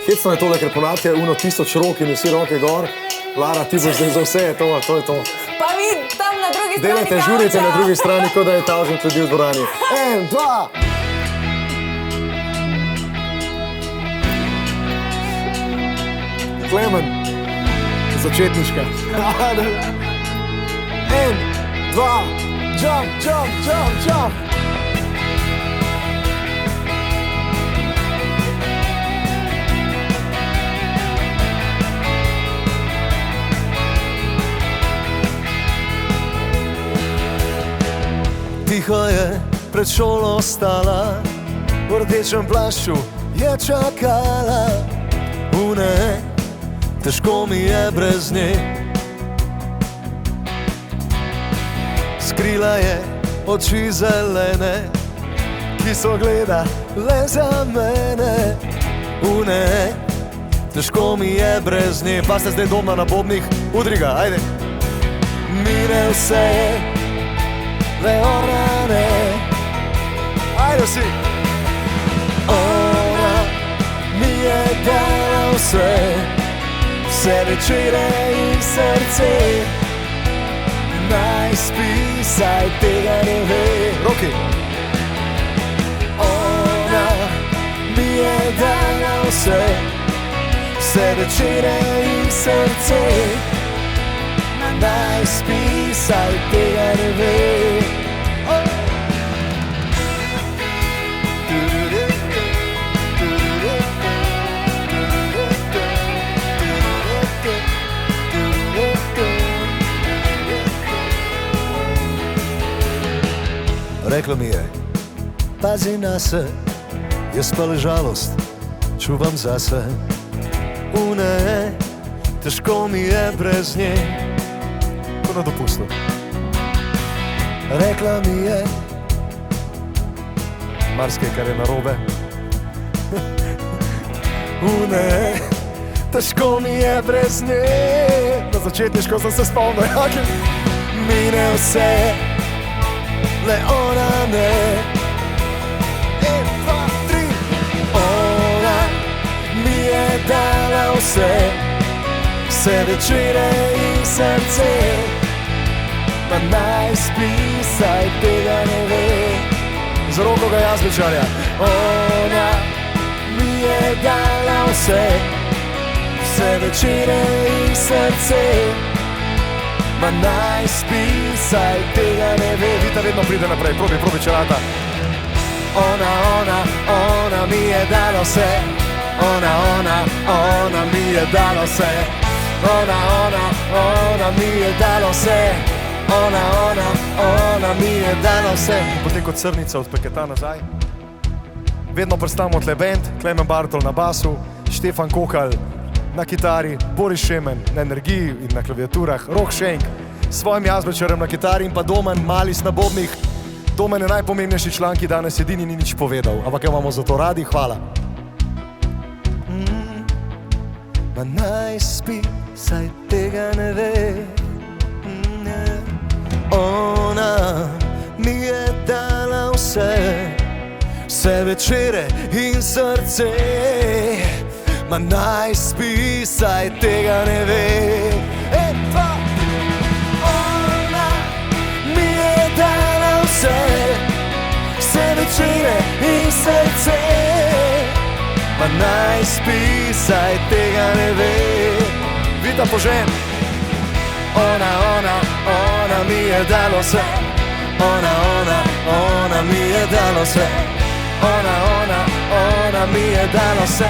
Hecno je tole, ker ponavljate 1000 rok in vsi roke gor. Lara, ti boš zdaj za vse, to je to. Pa vi tam na drugi strani Delajte, žurite na drugi strani, kot da je tavžen ljudi v dvorani. 1, 2. Klemen, začetniška. 1, 2, jump, jump, jump, jump. Tiho je pred šolo stala, v rdečem plašču je čakala. Ne, težko mi je brez nje. Skrila je oči zelene, ki so gleda le za mene. Ne, težko mi je brez nje. Pa ste zdaj doma na bobnih, udriga, ajde. Mine vse je, le ona ne. Ajde vsi. Ona mi je dala vse, vse večere in srce. Naj spi, saj tega ne ve. Roki. Ona mi je dala vse, vse večere in srce. Naj spi, saj tega ne ve. Rekla mi je, pazi na se, jaz pa le žalost čuvam zase. Ne, težko mi je brez nje, ko na dopustu. Rekla mi je marsikaj, kar je narobe. Ne, težko mi je brez nje. Na začetniško sem se spomnil, mine vse, le ona ne. 1, 2, 3. Ona mi je dala vse, vse večere in srce. Pa naj spi, saj tega ne ve. Z roko ga jaz večarja. Ona mi je dala vse, vse večere in srce. Ma naj spi, saj tega ne ve. Vita vedno pride naprej, probi čelata. Ona mi je dala vse. Ona mi je dala vse. Ona mi je dala vse. Ona mi je dala vse. Potem kot srnica od Peketa nazaj. Vedno predstavimo tle band, Klemen Bartol na basu, Štefan Kokal na kitari, Boris Šemen na energiji in na klaviaturah, Rok Šenk s svojim jazbečarjem na kitari in pa Domen Malis na bobnih. Domen je najpomembnejši član, ki danes edini ni nič povedal, ampak jo imamo zato radi, hvala. Ma naj spi, saj tega ne ve. Ona mi je dala vse, vse večere in srce. Ma naj spi, saj tega ne ve. 1, 2. Ona mi je dala vse, vse večere in srce. Ma naj spi, saj tega ne ve. Vita Požen. Ona mi je dala vse. Ona mi je dala vse. Ona mi je dala vse.